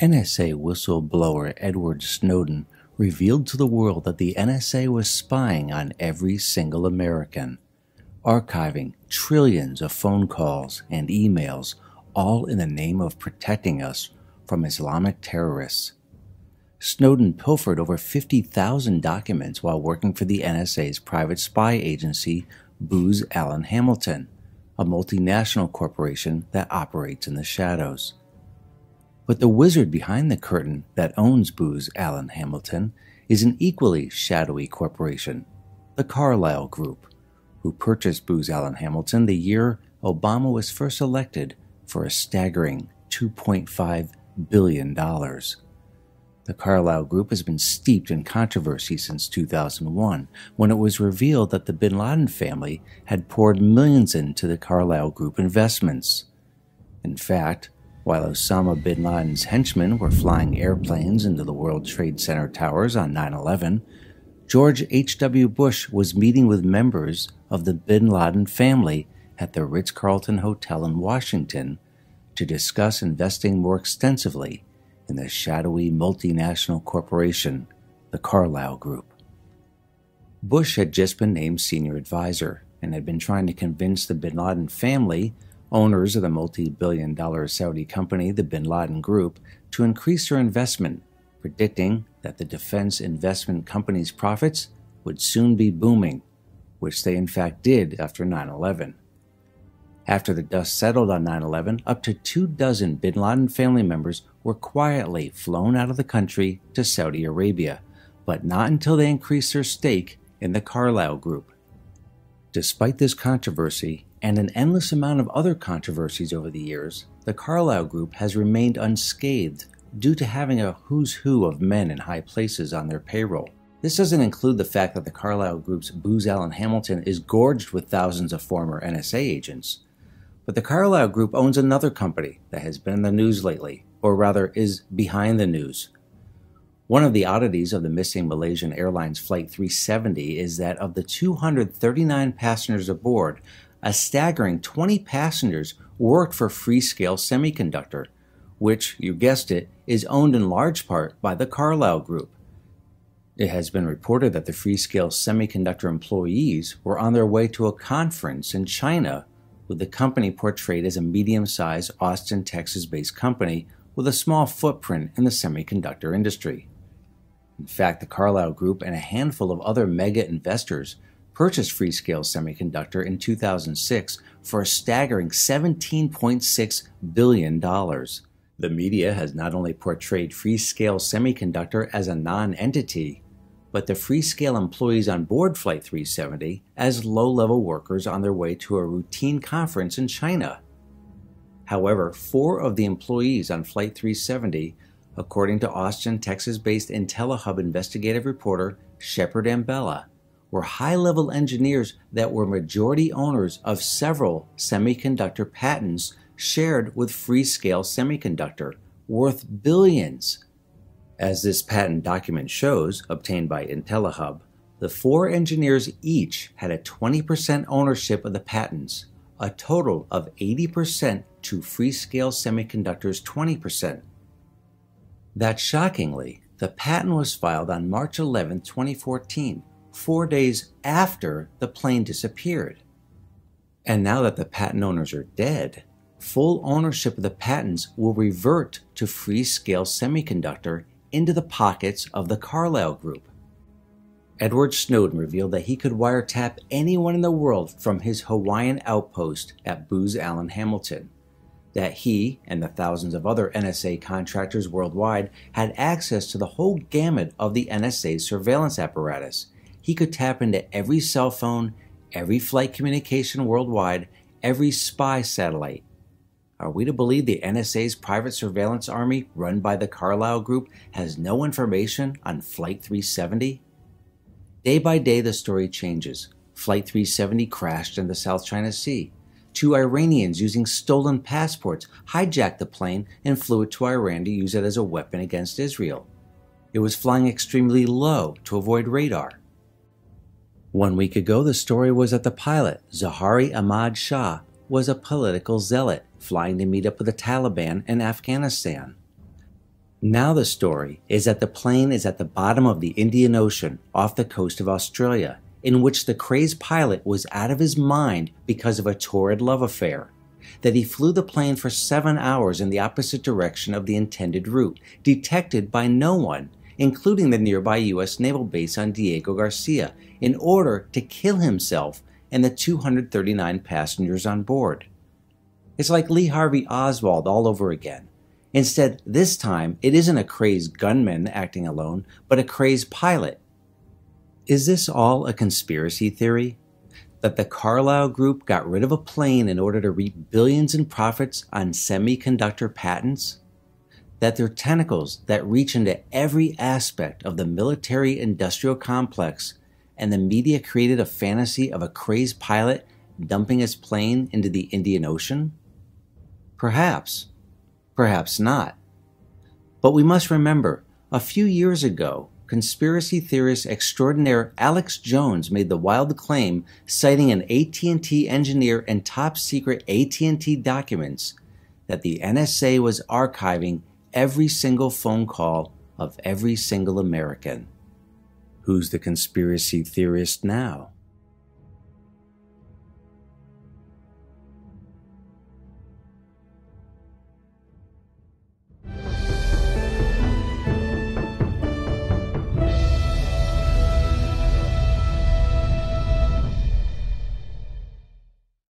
NSA whistleblower Edward Snowden revealed to the world that the NSA was spying on every single American, archiving trillions of phone calls and emails, all in the name of protecting us from Islamic terrorists. Snowden pilfered over 50,000 documents while working for the NSA's private spy agency, Booz Allen Hamilton, a multinational corporation that operates in the shadows. But the wizard behind the curtain that owns Booz Allen Hamilton is an equally shadowy corporation, the Carlyle Group, who purchased Booz Allen Hamilton the year Obama was first elected for a staggering $2.5 billion. The Carlyle Group has been steeped in controversy since 2001, when it was revealed that the bin Laden family had poured millions into the Carlyle Group investments. In fact, while Osama bin Laden's henchmen were flying airplanes into the World Trade Center towers on 9/11, George H.W. Bush was meeting with members of the bin Laden family at the Ritz-Carlton Hotel in Washington to discuss investing more extensively in the shadowy multinational corporation, the Carlyle Group. Bush had just been named senior advisor and had been trying to convince the bin Laden family, owners of the multi-billion-dollar Saudi company, the Bin Laden Group, to increase their investment, predicting that the defense investment company's profits would soon be booming, which they in fact did after 9/11. After the dust settled on 9/11, up to 24 bin Laden family members were quietly flown out of the country to Saudi Arabia, but not until they increased their stake in the Carlyle Group. Despite this controversy and an endless amount of other controversies over the years, the Carlyle Group has remained unscathed due to having a who's who of men in high places on their payroll. This doesn't include the fact that the Carlyle Group's Booz Allen Hamilton is gorged with thousands of former NSA agents. But the Carlyle Group owns another company that has been in the news lately, or rather is behind the news. One of the oddities of the missing Malaysian Airlines Flight 370 is that of the 239 passengers aboard, a staggering 20 passengers worked for Freescale Semiconductor, which, you guessed it, is owned in large part by the Carlyle Group. It has been reported that the Freescale Semiconductor employees were on their way to a conference in China, with the company portrayed as a medium-sized Austin, Texas-based company with a small footprint in the semiconductor industry. In fact, the Carlyle Group and a handful of other mega investors purchased Freescale Semiconductor in 2006 for a staggering $17.6 billion. The media has not only portrayed Freescale Semiconductor as a non-entity, but the Freescale employees on board Flight 370 as low-level workers on their way to a routine conference in China. However, 4 of the employees on Flight 370, according to Austin, Texas-based IntelliHub investigative reporter Shepard Ambella, were high-level engineers that were majority owners of several semiconductor patents shared with Freescale Semiconductor, worth billions. As this patent document shows, obtained by IntelliHub, the 4 engineers each had a 20% ownership of the patents, a total of 80% to Freescale Semiconductor's 20%. That shockingly, the patent was filed on March 11, 2014, 4 days after the plane disappeared. And now that the patent owners are dead, full ownership of the patents will revert to Freescale Semiconductor into the pockets of the Carlyle Group. Edward Snowden revealed that he could wiretap anyone in the world from his Hawaiian outpost at Booz Allen Hamilton, that he and the thousands of other NSA contractors worldwide had access to the whole gamut of the NSA's surveillance apparatus. He could tap into every cell phone, every flight communication worldwide, every spy satellite. Are we to believe the NSA's private surveillance army, run by the Carlyle Group, has no information on Flight 370? Day by day, the story changes. Flight 370 crashed in the South China Sea. 2 Iranians using stolen passports hijacked the plane and flew it to Iran to use it as a weapon against Israel. It was flying extremely low to avoid radar. 1 week ago, the story was that the pilot, Zahari Ahmad Shah, was a political zealot flying to meet up with the Taliban in Afghanistan. Now the story is that the plane is at the bottom of the Indian Ocean off the coast of Australia, in which the crazed pilot was out of his mind because of a torrid love affair, that he flew the plane for 7 hours in the opposite direction of the intended route, detected by no one, including the nearby U.S. naval base on Diego Garcia, in order to kill himself and the 239 passengers on board. It's like Lee Harvey Oswald all over again. Instead, this time, it isn't a crazed gunman acting alone, but a crazed pilot. Is this all a conspiracy theory? That the Carlyle Group got rid of a plane in order to reap billions in profits on semiconductor patents? That their tentacles that reach into every aspect of the military-industrial complex, and the media created a fantasy of a crazed pilot dumping his plane into the Indian Ocean? Perhaps. Perhaps not. But we must remember, a few years ago, conspiracy theorist extraordinaire Alex Jones made the wild claim, citing an AT&T engineer and top-secret AT&T documents, that the NSA was archiving every single phone call of every single American. Who's the conspiracy theorist now?